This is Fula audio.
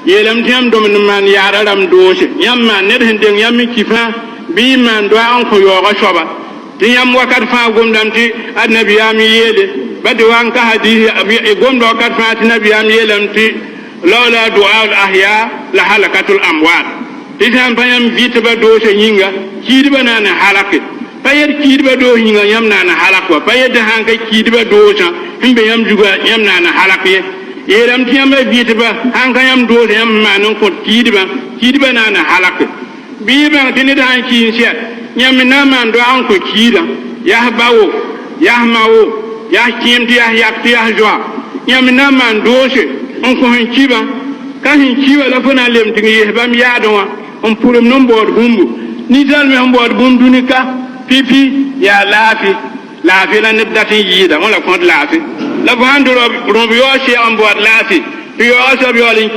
yelam tiam dom man yara ram doche yamma ned henden yammi kifa bi man do an ko yo ga shoba ti yam wakat fa gomdam ti annabi yam yele badi wan ka hadisi abi gomdo wakat fa ti nabi yam yelam ti lawla du'a al ahya la halakatul amwat ti tan bayam vitba doche yinga kidba nana halake payer kidba do yinga yam nana halakwa payer de hanka kidba docha himbe yam juga yam nana halake yeram tiam vitba hanka yam do yam manon ko kidba nana halake bi ba tini da hanki sia yam na man do an ko kida ya bawo ya mawo ya kimti ya yakti ya jwa yam na man doche on ko hanki ba kan hanki wala fona lem tingi yebam ya do on purum non bod gumbu ni dal me on bod gumbu ni ka pipi ya lafi la nibdati yida on la kont lafi la vando robi yo she on bod lafi yo so bi olin